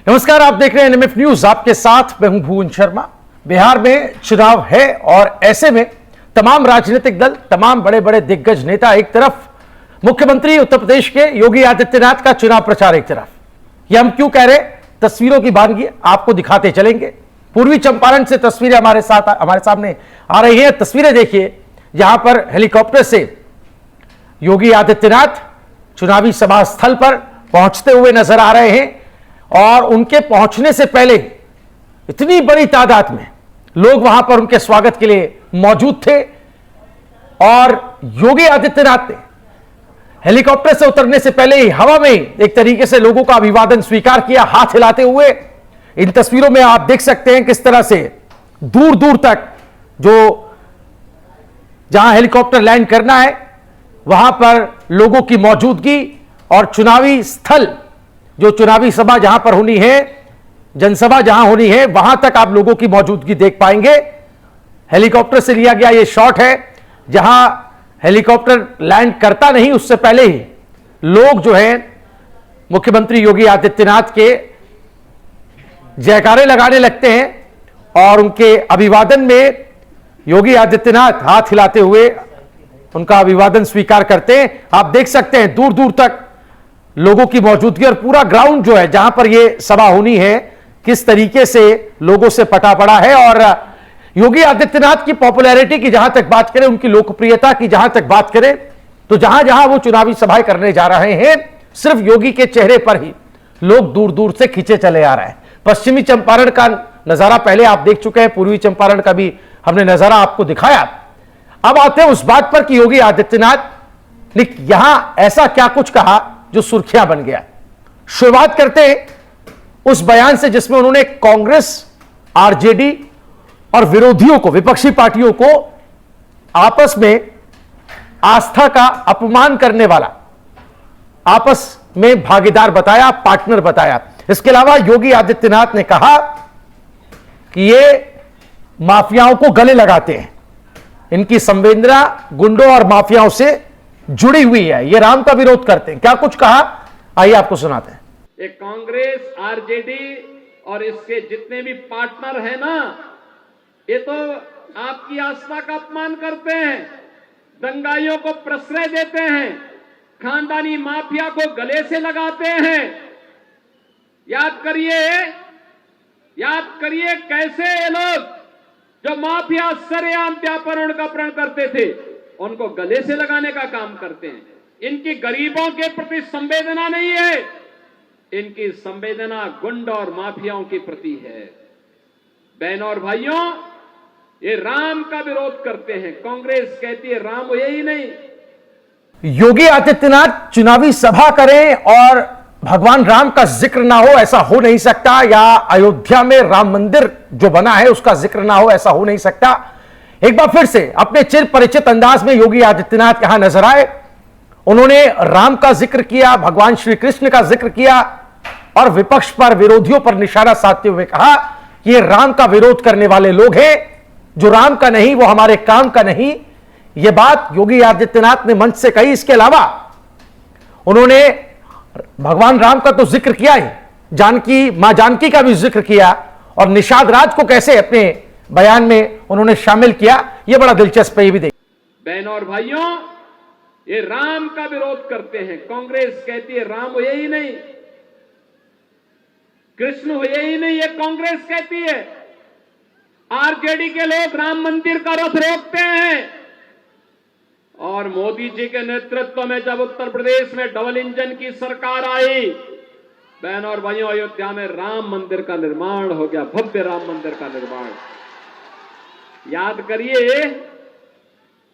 नमस्कार, आप देख रहे हैं एनएमएफ न्यूज। आपके साथ मैं हूं भुवन शर्मा। बिहार में चुनाव है और ऐसे में तमाम राजनीतिक दल, तमाम बड़े बड़े दिग्गज नेता एक तरफ, मुख्यमंत्री उत्तर प्रदेश के योगी आदित्यनाथ का चुनाव प्रचार एक तरफ। ये हम क्यों कह रहे हैं, तस्वीरों की बानगी आपको दिखाते चलेंगे। पूर्वी चंपारण से तस्वीरें हमारे सामने आ रही हैं। तस्वीरें देखिए, जहां पर हेलीकॉप्टर से योगी आदित्यनाथ चुनावी सभा स्थल पर पहुंचते हुए नजर आ रहे हैं और उनके पहुंचने से पहले इतनी बड़ी तादाद में लोग वहां पर उनके स्वागत के लिए मौजूद थे और योगी आदित्यनाथ ने हेलीकॉप्टर से उतरने से पहले ही हवा में एक तरीके से लोगों का अभिवादन स्वीकार किया, हाथ हिलाते हुए। इन तस्वीरों में आप देख सकते हैं किस तरह से दूर दूर तक जहां हेलीकॉप्टर लैंड करना है वहां पर लोगों की मौजूदगी और चुनावी स्थल, जो चुनावी सभा जहां पर होनी है, जनसभा जहां होनी है, वहां तक आप लोगों की मौजूदगी देख पाएंगे। हेलीकॉप्टर से लिया गया यह शॉट है, जहां हेलीकॉप्टर लैंड करता नहीं उससे पहले ही लोग जो है मुख्यमंत्री योगी आदित्यनाथ के जयकारे लगाने लगते हैं और उनके अभिवादन में योगी आदित्यनाथ हाथ हिलाते हुए उनका अभिवादन स्वीकार करते हैं। आप देख सकते हैं दूर दूर तक लोगों की मौजूदगी और पूरा ग्राउंड जो है जहां पर यह सभा होनी है, किस तरीके से लोगों से पटा पड़ा है। और योगी आदित्यनाथ की पॉपुलैरिटी की जहां तक बात करें, उनकी लोकप्रियता की जहां तक बात करें, तो जहां जहां वो चुनावी सभाएं करने जा रहे हैं, सिर्फ योगी के चेहरे पर ही लोग दूर दूर से खींचे चले आ रहे हैं। पश्चिमी चंपारण का नजारा पहले आप देख चुके हैं, पूर्वी चंपारण का भी हमने नजारा आपको दिखाया। अब आते हैं उस बात पर कि योगी आदित्यनाथ ने यहां ऐसा क्या कुछ कहा जो सुर्खियां बन गया। शुरुआत करते हैं उस बयान से जिसमें उन्होंने कांग्रेस, आरजेडी और विरोधियों को, विपक्षी पार्टियों को आपस में आस्था का अपमान करने वाला, आपस में भागीदार बताया, पार्टनर बताया। इसके अलावा योगी आदित्यनाथ ने कहा कि ये माफियाओं को गले लगाते हैं, इनकी संवेदना गुंडों और माफियाओं से जुड़ी हुई है, ये राम का विरोध करते हैं। क्या कुछ कहा, आइए आपको सुनाते हैं। ये कांग्रेस, आरजेडी और इसके जितने भी पार्टनर हैं ना, ये तो आपकी आस्था का अपमान करते हैं, दंगाइयों को प्रश्रय देते हैं, खानदानी माफिया को गले से लगाते हैं। याद करिए कैसे ये लोग जो माफिया सरेआम व्यापारण का प्रण करते थे, उनको गले से लगाने का काम करते हैं। इनकी गरीबों के प्रति संवेदना नहीं है, इनकी संवेदना गुंड और माफियाओं के प्रति है। बहनों और भाइयों, ये राम का विरोध करते हैं। कांग्रेस कहती है राम हो ही नहीं। योगी आदित्यनाथ चुनावी सभा करें और भगवान राम का जिक्र ना हो, ऐसा हो नहीं सकता। या अयोध्या में राम मंदिर जो बना है उसका जिक्र ना हो, ऐसा हो नहीं सकता। एक बार फिर से अपने चिर परिचित अंदाज में योगी आदित्यनाथ यहां नजर आए। उन्होंने राम का जिक्र किया, भगवान श्री कृष्ण का जिक्र किया और विपक्ष पर, विरोधियों पर निशाना साधते हुए कहा कि ये राम का विरोध करने वाले लोग हैं, जो राम का नहीं वो हमारे काम का नहीं। यह बात योगी आदित्यनाथ ने मंच से कही। इसके अलावा उन्होंने भगवान राम का तो जिक्र किया ही, मां जानकी का भी जिक्र किया और निषाद राज को कैसे अपने बयान में उन्होंने शामिल किया, यह बड़ा दिलचस्प है। ये भी देख। बहनों और भाइयों, ये राम का विरोध करते हैं। कांग्रेस कहती है राम हुए ही नहीं, कृष्ण हुए ही नहीं, ये कांग्रेस कहती है। आरजेडी के लोग राम मंदिर का रथ रोकते हैं और मोदी जी के नेतृत्व में जब उत्तर प्रदेश में डबल इंजन की सरकार आई, बहनों और भाइयों, अयोध्या में राम मंदिर का निर्माण हो गया, भव्य राम मंदिर का निर्माण। याद करिए,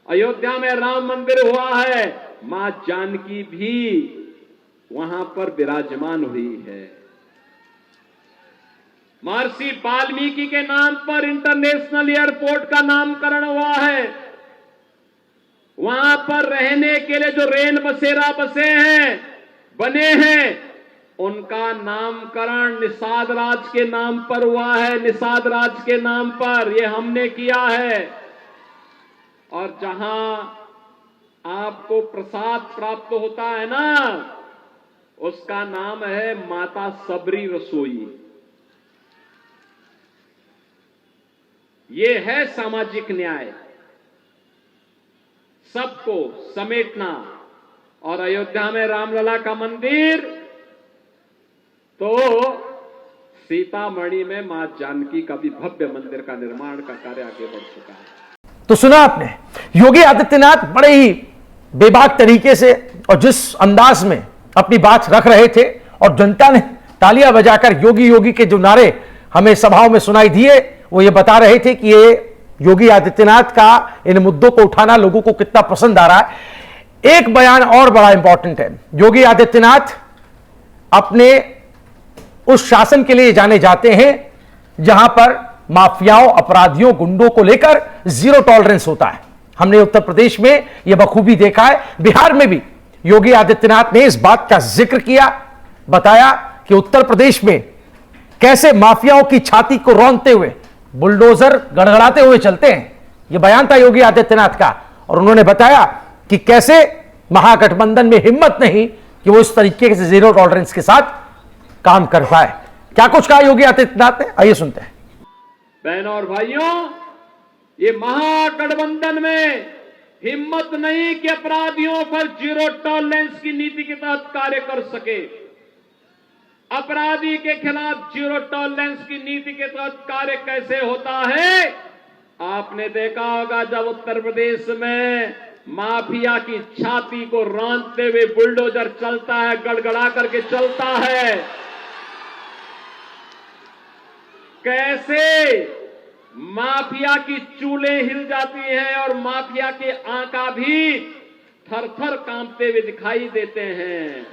अयोध्या में राम मंदिर हुआ है, मां जानकी भी वहां पर विराजमान हुई है। महर्षि वाल्मीकि के नाम पर इंटरनेशनल एयरपोर्ट का नामकरण हुआ है। वहां पर रहने के लिए जो रेल बसेरा बने हैं, उनका नामकरण निषाद राज के नाम पर हुआ है। निषाद राज के नाम पर ये हमने किया है। और जहां आपको प्रसाद प्राप्त होता है ना, उसका नाम है माता सबरी रसोई। ये है सामाजिक न्याय, सबको समेटना। और अयोध्या में रामलला का मंदिर, तो सीतामढ़ी में मां जानकी का भी भव्य मंदिर का निर्माण का कार्य आगे बढ़ चुका है। तो सुना आपने, योगी आदित्यनाथ बड़े ही बेबाक तरीके से और जिस अंदाज में अपनी बात रख रहे थे, और जनता ने तालियां बजाकर योगी योगी के जो नारे हमें सभाओं में सुनाई दिए, वो ये बता रहे थे कि ये योगी आदित्यनाथ का इन मुद्दों को उठाना लोगों को कितना पसंद आ रहा है। एक बयान और बड़ा इंपॉर्टेंट है। योगी आदित्यनाथ अपने उस शासन के लिए जाने जाते हैं जहां पर माफियाओं, अपराधियों, गुंडों को लेकर जीरो टॉलरेंस होता है। हमने उत्तर प्रदेश में यह बखूबी देखा है। बिहार में भी योगी आदित्यनाथ ने इस बात का जिक्र किया, बताया कि उत्तर प्रदेश में कैसे माफियाओं की छाती को रौंदते हुए बुलडोजर गड़गड़ाते हुए चलते हैं। यह बयान था योगी आदित्यनाथ का। और उन्होंने बताया कि कैसे महागठबंधन में हिम्मत नहीं कि वो इस तरीके से जीरो टॉलरेंस के साथ काम कर पाए। क्या कुछ कहा योगी आदित्यनाथ ने, आइए सुनते हैं। बहनों और भाइयों, ये महागठबंधन में हिम्मत नहीं कि अपराधियों पर जीरो टॉलरेंस की नीति के तहत कार्य कर सके। अपराधी के खिलाफ जीरो टॉलरेंस की नीति के तहत कार्य कैसे होता है? आपने देखा होगा जब उत्तर प्रदेश में माफिया की छाती को रौंदते हुए बुलडोजर चलता है, गड़गड़ा करके चलता है, कैसे माफिया की चूलें हिल जाती हैं और माफिया के आंका भी थर थर कांपते हुए दिखाई देते हैं।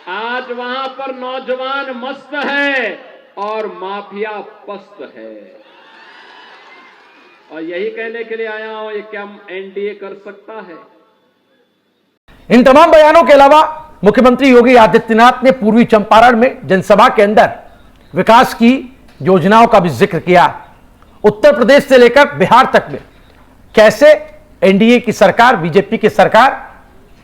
आज वहां पर नौजवान मस्त है और माफिया पस्त है। और यही कहने के लिए आया हूं, ये क्या एनडीए कर सकता है? इन तमाम बयानों के अलावा मुख्यमंत्री योगी आदित्यनाथ ने पूर्वी चंपारण में जनसभा के अंदर विकास की योजनाओं का भी जिक्र किया। उत्तर प्रदेश से लेकर बिहार तक में कैसे एनडीए की सरकार, बीजेपी की सरकार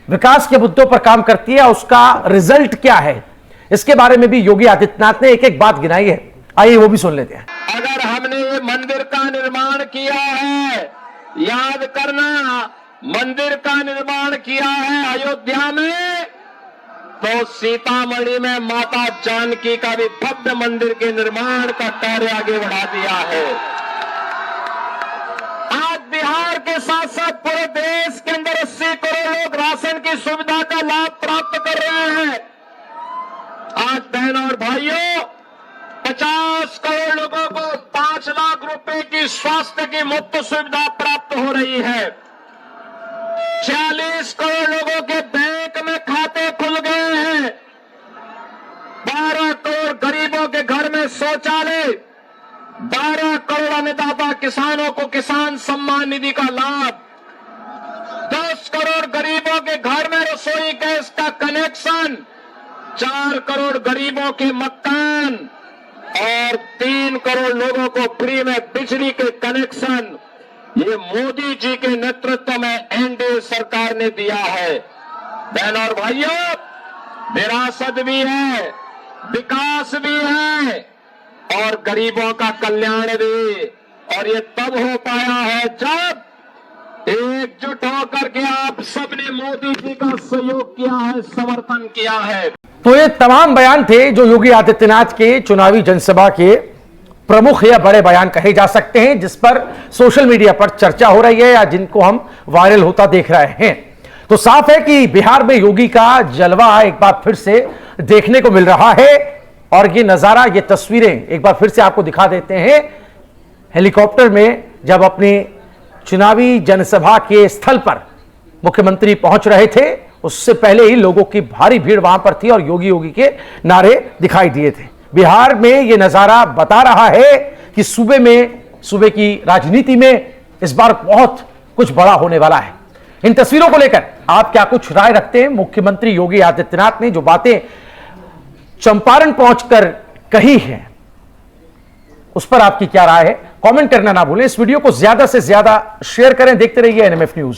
विकास के मुद्दों पर काम करती है, उसका रिजल्ट क्या है, इसके बारे में भी योगी आदित्यनाथ ने एक एक बात गिनाई है। आइए वो भी सुन लेते हैं। अगर हमने ये मंदिर का निर्माण किया है, याद करना, मंदिर का निर्माण किया है अयोध्या में, तो सीतामढ़ी में माता जानकी का भी भव्य मंदिर के निर्माण का कार्य आगे बढ़ा दिया है। आज बिहार के साथ साथ पूरे देश के अंदर 80 करोड़ लोग राशन की सुविधा का लाभ प्राप्त कर रहे हैं। आज बहनों और भाइयों, 50 करोड़ लोगों को 5 लाख रुपए की स्वास्थ्य की मुफ्त सुविधा प्राप्त हो रही है। 40 करोड़ लोगों के बैंक में खाते खुल गए हैं। 12 करोड़ गरीबों के घर में शौचालय, 12 करोड़ अन्नदाता किसानों को किसान सम्मान निधि का लाभ, 10 करोड़ गरीबों के घर में रसोई गैस का कनेक्शन, 4 करोड़ गरीबों के मकान और 3 करोड़ लोगों को फ्री में बिजली के कनेक्शन, ये मोदी जी के नेतृत्व में एनडीए सरकार ने दिया है। बहनों और भाइयों, विरासत भी है, विकास भी है और गरीबों का कल्याण भी। और ये तब हो पाया है जब एकजुट होकर के आप सबने मोदी जी का सहयोग किया है, समर्थन किया है। तो ये तमाम बयान थे जो योगी आदित्यनाथ के चुनावी जनसभा के प्रमुख या बड़े बयान कहे जा सकते हैं, जिस पर सोशल मीडिया पर चर्चा हो रही है या जिनको हम वायरल होता देख रहे हैं। तो साफ है कि बिहार में योगी का जलवा एक बार फिर से देखने को मिल रहा है। और ये नजारा, ये तस्वीरें एक बार फिर से आपको दिखा देते हैं। हेलीकॉप्टर में जब अपनी चुनावी जनसभा के स्थल पर मुख्यमंत्री पहुंच रहे थे, उससे पहले ही लोगों की भारी भीड़ वहां पर थी और योगी योगी के नारे दिखाई दिए थे। बिहार में यह नजारा बता रहा है कि सूबे की राजनीति में इस बार बहुत कुछ बड़ा होने वाला है। इन तस्वीरों को लेकर आप क्या कुछ राय रखते हैं? मुख्यमंत्री योगी आदित्यनाथ ने जो बातें चंपारण पहुंचकर कही हैं, उस पर आपकी क्या राय है? कमेंट करना ना भूलें। इस वीडियो को ज्यादा से ज्यादा शेयर करें। देखते रहिए एनएमएफ न्यूज।